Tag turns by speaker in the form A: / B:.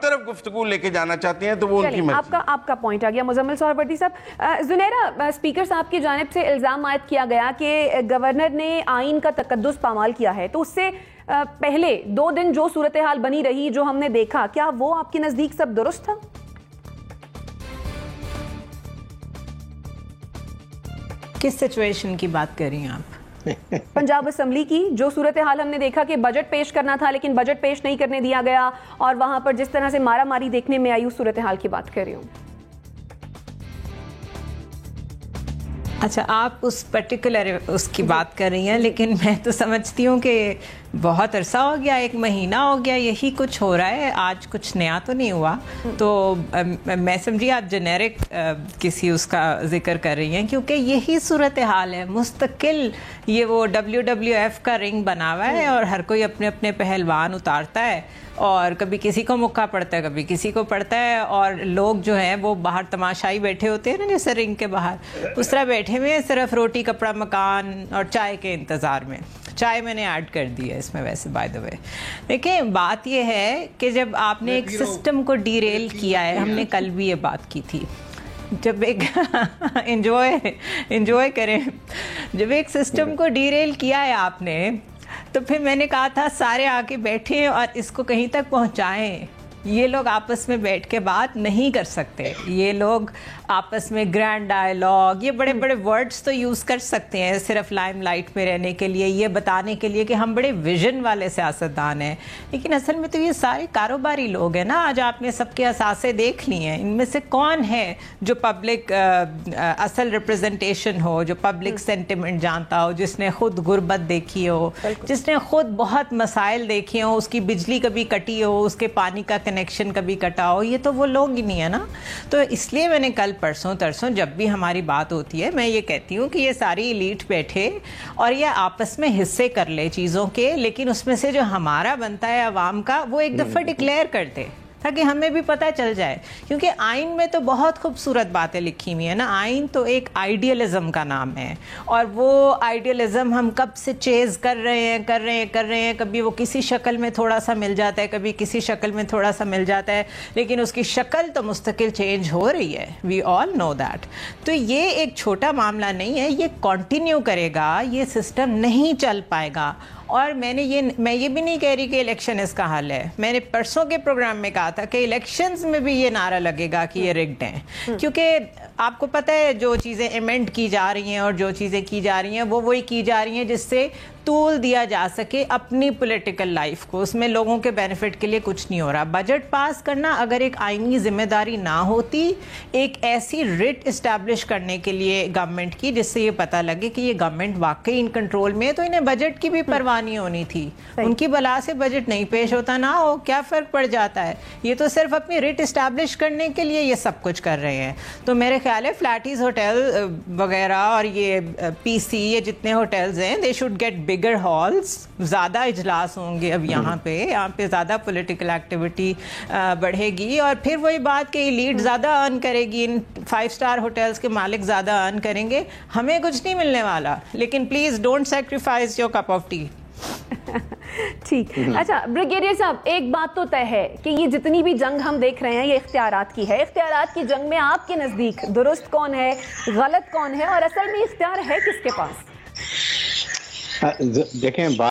A: طرف گفتگو لے کے جانا چاہتے ہیں تو وہ ان کی مرضی.
B: آپ کا پوائنٹ آ گیا مزمل سہروردی صاحب. زنیرہ، اسپیکر صاحب کی جانب سے الزام عائد کیا گیا کہ گورنر نے آئین کا تقدس پامال کیا ہے، تو اس سے پہلے 2 دن جو صورتحال بنی رہی، جو ہم نے دیکھا، کیا وہ آپ کے نزدیک سب درست تھا؟
C: کس سچویشن کی بات کر رہی ہیں آپ؟
B: پنجاب اسمبلی کی جو صورتحال ہم نے دیکھا کہ بجٹ پیش کرنا تھا لیکن بجٹ پیش نہیں کرنے دیا گیا، اور وہاں پر جس طرح سے مارا ماری دیکھنے میں آئی، اس صورتحال کی بات کر رہی ہوں.
C: اچھا، آپ اس پرٹیکولر اس کی بات کر رہی ہیں، لیکن میں تو سمجھتی ہوں کہ بہت عرصہ ہو گیا، 1 مہینہ ہو گیا، یہی کچھ ہو رہا ہے، آج کچھ نیا تو نہیں ہوا. تو میں سمجھی آپ جنیرک کسی اس کا ذکر کر رہی ہیں، کیونکہ یہی صورتحال ہے مستقل. یہ وہ WWF کا رنگ بنا ہوا ہے اور ہر کوئی اپنے اپنے پہلوان اتارتا ہے، اور کبھی کسی کو مکہ پڑتا ہے، کبھی کسی کو پڑتا ہے، اور لوگ جو ہیں وہ باہر تماشائی بیٹھے ہوتے ہیں نا، جیسے رنگ کے باہر اس طرح بیٹھے ہوئے ہیں، صرف روٹی کپڑا مکان اور چائے کے انتظار میں. چائے میں نے ایڈ کر دی ہے اس میں ویسے بائی دا وے. دیکھیں، بات یہ ہے کہ جب آپ نے ایک سسٹم کو ڈیریل کیا ہے، ہم نے کل بھی یہ بات کی تھی، جب ایک انجوائے کریں، جب ایک سسٹم کو ڈیریل کیا ہے آپ نے، تو پھر میں نے کہا تھا سارے آ کے بیٹھیں اور اس کو کہیں تک پہنچائیں. یہ لوگ آپس میں بیٹھ کے بات نہیں کر سکتے، یہ لوگ آپس میں گرینڈ ڈائلاگ، یہ بڑے بڑے ورڈز تو یوز کر سکتے ہیں صرف لائم لائٹ میں رہنے کے لیے، یہ بتانے کے لیے کہ ہم بڑے ویژن والے سیاستدان ہیں، لیکن اصل میں تو یہ سارے کاروباری لوگ ہیں نا. آج آپ نے سب کے اثاثے دیکھ لی ہیں، ان میں سے کون ہے جو پبلک اصل ریپرزنٹیشن ہو، جو پبلک سینٹیمنٹ جانتا ہو، جس نے خود غربت دیکھی ہو، جس نے خود بہت مسائل دیکھے ہوں، اس کی بجلی کبھی کٹی ہو، اس کے پانی کا کنیکشن کبھی کٹا ہو. یہ تو وہ لوگ ہی نہیں ہے نا. تو اس لیے میں نے کل پرسوں ترسوں جب بھی ہماری بات ہوتی ہے، میں یہ کہتی ہوں کہ یہ ساری ایلیٹ بیٹھے اور یہ آپس میں حصے کر لے چیزوں کے، لیکن اس میں سے جو ہمارا بنتا ہے عوام کا، وہ ایک دفعہ ڈکلیئر کر دے تاکہ ہمیں بھی پتہ چل جائے. کیونکہ آئین میں تو بہت خوبصورت باتیں لکھی ہوئی ہیں نا. آئین تو ایک آئیڈیلزم کا نام ہے، اور وہ آئیڈیلزم ہم کب سے چیز کر رہے ہیں. کبھی وہ کسی شکل میں تھوڑا سا مل جاتا ہے، کبھی کسی شکل میں تھوڑا سا مل جاتا ہے، لیکن اس کی شکل تو مستقل چینج ہو رہی ہے. وی آل نو دیٹ. تو یہ ایک چھوٹا معاملہ نہیں ہے، یہ کنٹینیو کرے گا، یہ سسٹم نہیں چل پائے گا. اور میں یہ بھی نہیں کہہ رہی کہ الیکشن اس کا حل ہے. میں نے پرسوں کے پروگرام میں کہا تھا کہ الیکشنز میں بھی یہ نعرہ لگے گا کہ یہ رگڈ ہیں، کیونکہ آپ کو پتہ ہے جو چیزیں ایمنڈ کی جا رہی ہیں اور جو چیزیں کی جا رہی ہیں وہ وہی کی جا رہی ہیں جس سے طول دیا جا سکے اپنی پولیٹیکل لائف کو. اس میں لوگوں کے بینیفٹ کے لیے کچھ نہیں ہو رہا. بجٹ پاس کرنا اگر ایک آئینی ذمہ داری نہ ہوتی، ایک ایسی ریٹ اسٹیبلش کرنے کے لیے گورنمنٹ کی جس سے یہ پتہ لگے کہ یہ گورنمنٹ واقعی ان کنٹرول میں ہے، تو انہیں بجٹ کی بھی پرواہ نہیں ہونی تھی. ان کی بلا سے بجٹ نہیں پیش ہوتا، نہ ہو کیا فرق پڑ جاتا ہے. یہ تو صرف اپنی ریٹ اسٹیبلش کرنے کے لیے یہ سب کچھ کر رہے ہیں. تو میرے خیال ہے فلیٹیز ہوٹل وغیرہ اور یہ PC، یہ جتنے ہوٹلز ہیں، they should get bigger halls. زیادہ اجلاس ہوں گے اب یہاں پہ زیادہ پولیٹیکل ایکٹیویٹی بڑھے گی، اور پھر وہی بات کہ ایلیٹ زیادہ ارن کرے گی، ان 5 اسٹار ہوٹلز کے مالک زیادہ ارن کریں گے، ہمیں کچھ نہیں ملنے والا. لیکن please don't sacrifice your cup of T.
B: ٹھیک. اچھا بریگیڈیئر صاحب، ایک بات تو طے ہے کہ یہ جتنی بھی جنگ ہم دیکھ رہے ہیں یہ اختیارات کی ہے. اختیارات کی جنگ میں آپ کے نزدیک درست کون ہے، غلط کون ہے، اور اصل میں اختیار ہے کس کے پاس؟
D: دیکھیں